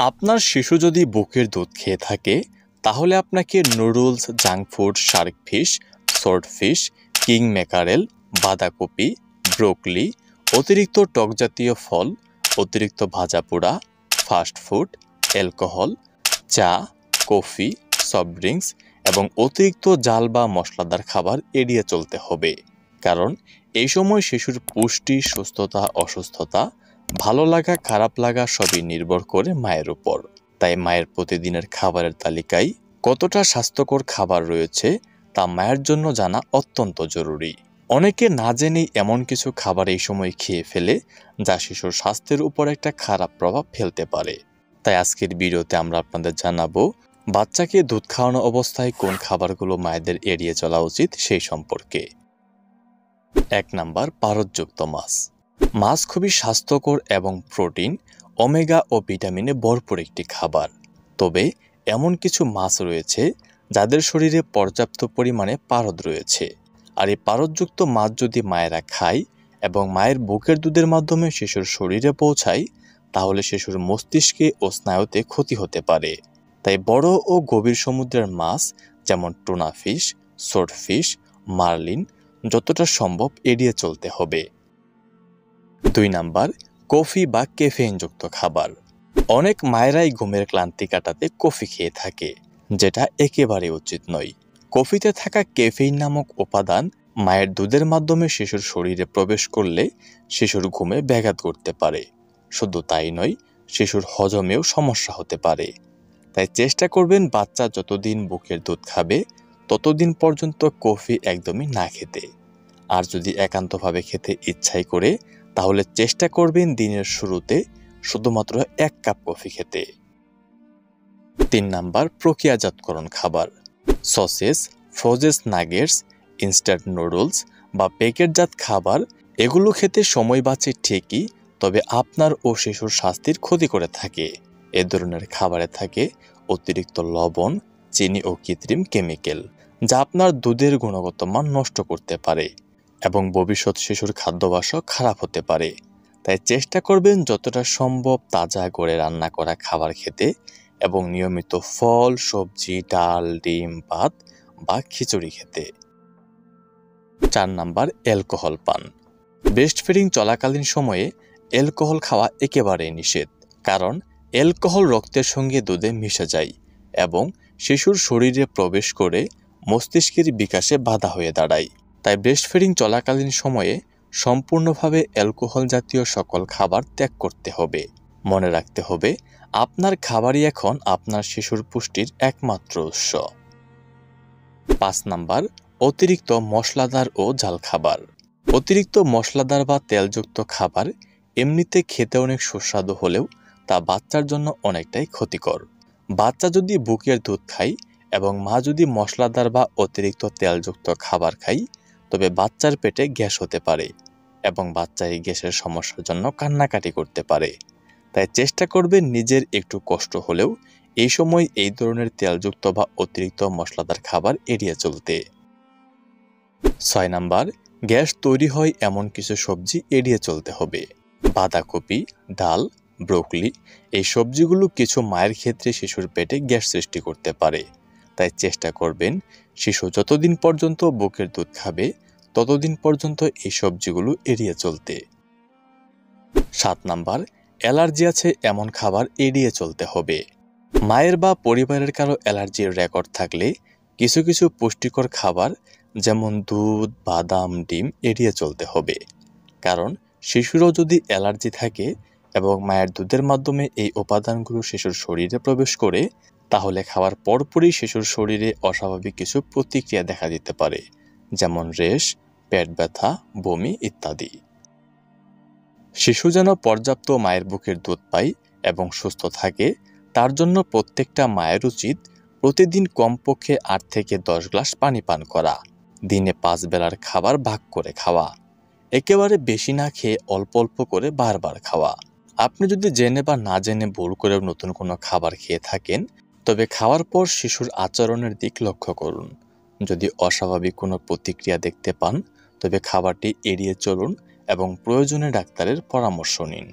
আপনার শিশু যদি বুকের দুধ খেয়ে থাকে তাহলে আপনাকে noodles, junk food, Shark fish, sword fish, king mackerel, বাঁধাকপি, ব্রোকলি, অতিরিক্ত টকজাতীয় ফল, অতিরিক্ত ভাজা পোড়া, ফাস্ট ফুড, অ্যালকোহল, চা, কফি, সফট ড্রিঙ্কস এবং অতিরিক্ত জাল বা মশলাদার খাবার এড়িয়ে চলতে হবে। কারণ এই সময় শিশুর পুষ্টি, সুস্থতা, অসুস্থতা, ভালো লাগা, খারাপ লাগা সবই নির্ভর করে মায়ের উপর। তাই মায়ের প্রতিদিনের খাবারের তালিকায় কতটা স্বাস্থ্যকর খাবার রয়েছে তা মায়ের জন্য জানা অত্যন্ত জরুরি। অনেকে না জেনেই এমন কিছু খাবার এই সময় খেয়ে ফেলে যা শিশুর স্বাস্থ্যের উপর একটা খারাপ প্রভাব ফেলতে পারে। তাই আজকের ভিডিওতে আমরা আপনাদের জানাবো বাচ্চাকে দুধ খাওয়ানো অবস্থায় কোন খাবারগুলো মায়েদের এড়িয়ে চলা উচিত সেই সম্পর্কে। 1 নাম্বার, পারদযুক্ত মাছ। মাছ খুবই স্বাস্থ্যকর এবং প্রোটিন, ওমেগা ও ভিটামিনে ভরপুর একটি খাবার। তবে এমন কিছু মাছ রয়েছে যাদের শরীরে পর্যাপ্ত পরিমাণে পারদ রয়েছে। আর এই পারদযুক্ত মাছ যদি মায়েরা খায় এবং মায়ের বুকের দুধের মাধ্যমে শিশুর শরীরে পৌঁছায় তাহলে শিশুর মস্তিষ্কে ও স্নায়ুতে ক্ষতি হতে পারে। তাই বড় ও গভীর সমুদ্রের মাছ যেমন tuna fish, sword fish, marlin যতটা সম্ভব এড়িয়ে চলতে হবে। 2 নাম্বার, কফি বা ক্যাফেইনযুক্ত খাবার। অনেক মায়েরাই ঘুমের ক্লান্তি কাটাতে কফি খেয়ে থাকে, যেটা একেবারে উচিত নয়। কফিতে থাকা ক্যাফেইন নামক উপাদান মায়ের দুধের মাধ্যমে শিশুর শরীরে প্রবেশ করলে শিশুর ঘুমে ব্যাঘাত ঘটতে পারে। শুধু তাই নয়, শিশুর হজমেও সমস্যা হতে পারে। তাই চেষ্টা করবেন বাচ্চা যতদিন বুকের দুধ খাবে ততদিন পর্যন্ত কফি একদমই না খেতে। আর যদি একান্তভাবে খেতে ইচ্ছাই করে তাহলে চেষ্টা করবেন দিনের শুরুতে শুধুমাত্র 1 কাপ কফি খেতে। 3 নাম্বার, প্রক্রিয়াজাতকরণ খাবার। Sausages, frozen nuggets, instant noodles বা প্যাকেটজাত খাবার এগুলো খেতে সময় বাঁচে ঠিকই, তবে আপনার ও শিশুর স্বাস্থ্যের ক্ষতি করে থাকে। এ ধরনের খাবারে থাকে অতিরিক্ত লবণ, চিনি ও কৃত্রিম কেমিক্যাল, যা আপনার দুধের গুণগত মান নষ্ট করতে পারে এবং ভবিষ্যৎ শিশুর খাদ্যাভ্যাসও খারাপ হতে পারে। তাই চেষ্টা করবেন যতটা সম্ভব তাজা করে রান্না করা খাবার খেতে এবং নিয়মিত ফল, সবজি, ডাল, ডিম, ভাত বা খিচুড়ি খেতে। 4 নাম্বার, অ্যালকোহল পান। ব্রেস্ট ফিডিং চলাকালীন সময়ে অ্যালকোহল খাওয়া একেবারেই নিষেধ। কারণ অ্যালকোহল রক্তের সঙ্গে দুধে মিশে যায় এবং শিশুর শরীরে প্রবেশ করে মস্তিষ্কের বিকাশে বাধা হয়ে দাঁড়ায়। তাই ব্রেস্ট ফিডিং চলাকালীন সময়ে সম্পূর্ণভাবে অ্যালকোহল জাতীয় সকল খাবার ত্যাগ করতে হবে। মনে রাখতে হবে আপনার খাবারই এখন আপনার শিশুর পুষ্টির একমাত্র উৎস। 5 নাম্বার, অতিরিক্ত মশলাদার ও ঝাল খাবার। অতিরিক্ত মশলাদার বা তেলযুক্ত খাবার এমনিতে খেতে অনেক সুস্বাদু হলেও তা বাচ্চার জন্য অনেকটাই ক্ষতিকর। বাচ্চা যদি বুকের দুধ খায় এবং মা যদি মশলাদার বা অতিরিক্ত তেলযুক্ত খাবার খায় তবে বাচ্চার পেটে গ্যাস হতে পারে এবং বাচ্চা এই গ্যাসের সমস্যার জন্য কান্নাকাটি করতে পারে। তাই চেষ্টা করবেন নিজের একটু কষ্ট হলেও এই সময় এই ধরনের তেলযুক্ত বা অতিরিক্ত মশলাদার খাবার এড়িয়ে চলতে। 6 নাম্বার, গ্যাস তৈরি হয় এমন কিছু সবজি এড়িয়ে চলতে হবে। বাঁধাকপি, ডাল, ব্রোকলি এই সবজিগুলো কিছু মায়ের ক্ষেত্রে শিশুর পেটে গ্যাস সৃষ্টি করতে পারে। তাই চেষ্টা করবেন শিশু যতদিন পর্যন্ত বুকের দুধ খাবে ততদিন পর্যন্ত এই সবজিগুলো এড়িয়ে চলতে। 7 নাম্বার, অ্যালার্জি আছে এমন খাবার এড়িয়ে চলতে হবে। মায়ের বা পরিবারের কারো অ্যালার্জির রেকর্ড থাকলে কিছু কিছু পুষ্টিকর খাবার যেমন দুধ, বাদাম, ডিম এড়িয়ে চলতে হবে। কারণ শিশুরও যদি অ্যালার্জি থাকে এবং মায়ের দুধের মাধ্যমে এই উপাদানগুলো শিশুর শরীরে প্রবেশ করে তাহলে খাওয়ার পরপরই শিশুর শরীরে অস্বাভাবিক কিছু প্রতিক্রিয়া দেখা দিতে পারে, যেমন রেশ, পেট ব্যথা, বমি ইত্যাদি। শিশু যেন পর্যাপ্ত মায়ের বুকের দুধ পায় এবং সুস্থ থাকে তার জন্য প্রত্যেকটা মায়ের উচিত প্রতিদিন কমপক্ষে 8 থেকে 10 গ্লাস পানি পান করা, দিনে 5 বেলার খাবার ভাগ করে খাওয়া, একেবারে বেশি না খেয়ে অল্প অল্প করে বারবার খাওয়া। আপনি যদি জেনে বা না জেনে ভুল করে নতুন কোনো খাবার খেয়ে থাকেন তবে খাওয়ার পর শিশুর আচরণের দিক লক্ষ্য করুন। যদি অস্বাভাবিক কোনো প্রতিক্রিয়া দেখতে পান তবে খাবারটি এড়িয়ে চলুন এবং প্রয়োজনে ডাক্তারের পরামর্শ নিন।